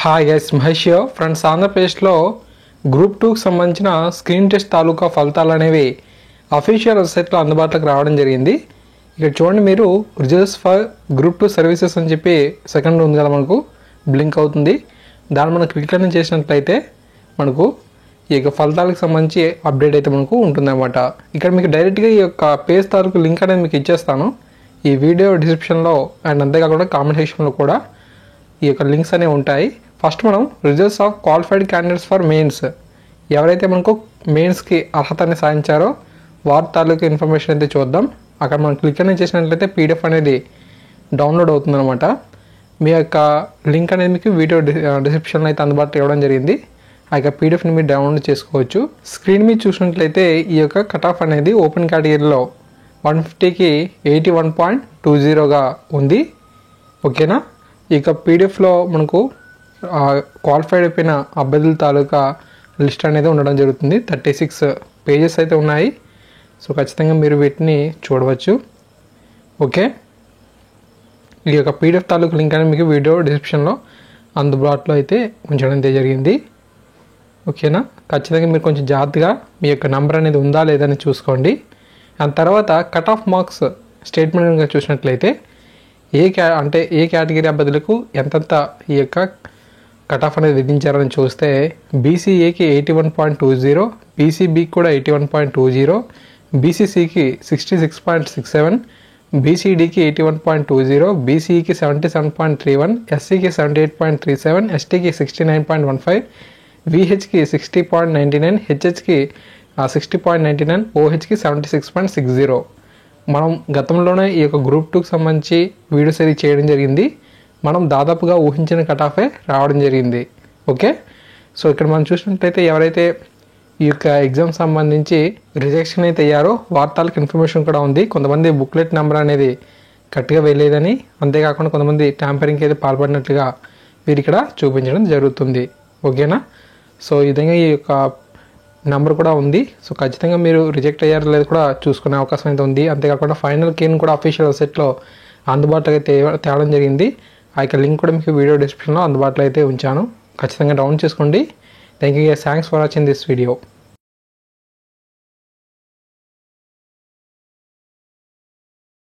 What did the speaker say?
Hi guys, Mahesh friends. ఆంధ్రప్రదేశ్లో group 2కి సంబంధించిన స్క్రీన్ టెస్ట్ తాలూకా ఫలితాలు అనేవి అఫీషియల్ వెబ్సైట్లో అందుబాటులోకి రావడం జరిగింది. ఇక్కడ చూడండి, మీరు రిజల్ట్స్ ఫర్ గ్రూప్ 2 సర్వీసెస్ అని చెప్పి సెకండ్ ఉంది కదా, మనకు బ్లింక్ అవుతుంది. దాన్ని మనం క్లిక్ అని చేసినట్లయితే మనకు ఈ యొక్క ఫలితాలకు సంబంధించి అప్డేట్ అయితే మనకు ఉంటుందన్నమాట. ఇక్కడ మీకు డైరెక్ట్గా ఈ యొక్క పేజ్ తాలూకు లింక్ అనేది మీకు ఇచ్చేస్తాను ఈ వీడియో డిస్క్రిప్షన్లో, అండ్ అంతేకాకుండా కామెంట్ సెక్షన్లో కూడా ఈ యొక్క లింక్స్ అనేవి ఉంటాయి. ఫస్ట్ మనం results of qualified candidates for mains, ఎవరైతే మనకు మెయిన్స్కి అర్హతని సాధించారో వారి తాలూకు ఇన్ఫర్మేషన్ అయితే చూద్దాం. అక్కడ మనం క్లిక్ అనేది చేసినట్లయితే పీడిఎఫ్ అనేది డౌన్లోడ్ అవుతుందన్నమాట. మీ యొక్క లింక్ అనేది మీకు వీడియో డిస్క్రిప్షన్లో అయితే అందుబాటులో ఇవ్వడం జరిగింది. ఆ యొక్క పీడిఎఫ్ని మీరు డౌన్లోడ్ చేసుకోవచ్చు. స్క్రీన్ మీద చూసినట్లయితే ఈ యొక్క కట్ ఆఫ్ అనేది ఓపెన్ కేటగిరీలో 150కి 81.20గా ఉంది. ఓకేనా. ఈ యొక్క పీడిఎఫ్లో మనకు క్వాలిఫైడ్ అయిపోయిన అభ్యర్థుల తాలూకా లిస్ట్ అనేది ఉండడం జరుగుతుంది. 36 పేజెస్ అయితే ఉన్నాయి. సో ఖచ్చితంగా మీరు వీటిని చూడవచ్చు. ఓకే, ఈ యొక్క పీడిఎఫ్ తాలూకా లింక్ అనేది మీకు వీడియో డిస్క్రిప్షన్లో అందుబాటులో అయితే ఉంచడం అయితే జరిగింది. ఓకేనా. ఖచ్చితంగా మీరు కొంచెం జాగ్రత్తగా మీ యొక్క నెంబర్ అనేది ఉందా లేదని చూసుకోండి. ఆ తర్వాత కట్ ఆఫ్ మార్క్స్ స్టేట్మెంట్ కనుక చూసినట్లయితే ఏ కేటగిరీ అభ్యర్థులకు ఎంతంత ఈ యొక్క కట్ ఆఫ్ అనేది విధించారని చూస్తే బీసీఏకి 81.20, బీసీబీకి కూడా 81.20, బీసీసీకి 66.67, బీసీడీకి 81.20, బీసీఈకి 77.31, ఎస్సీకి 78.37, ఎస్టీకి 69.15, విహెచ్కి 60.99, హెచ్హెచ్కి 60.99, ఓహెచ్కి 76.60. మనం గతంలోనే ఈ యొక్క గ్రూప్ 2కి సంబంధించి వీడియోస్ అది చేయడం జరిగింది. మనం దాదాపుగా ఊహించిన కట్ ఆఫే రావడం జరిగింది. ఓకే, సో ఇక్కడ మనం చూసినట్లయితే ఎవరైతే ఈ యొక్క ఎగ్జామ్ సంబంధించి రిజెక్షన్ అయితే అయ్యారో వార్తలకు ఇన్ఫర్మేషన్ కూడా ఉంది. కొంతమంది బుక్లెట్ నెంబర్ అనేది కరెక్ట్గా వెళ్ళలేదని, అంతేకాకుండా కొంతమంది ట్యాంపరింగ్కి అయితే పాల్పడినట్లుగా వీరు ఇక్కడ చూపించడం జరుగుతుంది. ఓకేనా. సో ఈ విధంగా ఈ యొక్క నెంబర్ కూడా ఉంది. సో ఖచ్చితంగా మీరు రిజెక్ట్ అయ్యారో లేదు కూడా చూసుకునే అవకాశం అయితే ఉంది. అంతేకాకుండా ఫైనల్ కీని కూడా అఫీషియల్ వెబ్సైట్లో అందుబాటులో అయితే తేవడం జరిగింది. ఆ యొక్క లింక్ కూడా మీకు వీడియో డిస్క్రిప్షన్లో అందుబాటులో అయితే ఉంచాను. ఖచ్చితంగా డౌన్లోడ్ చేసుకోండి. Thank you. Thanks for watching this video.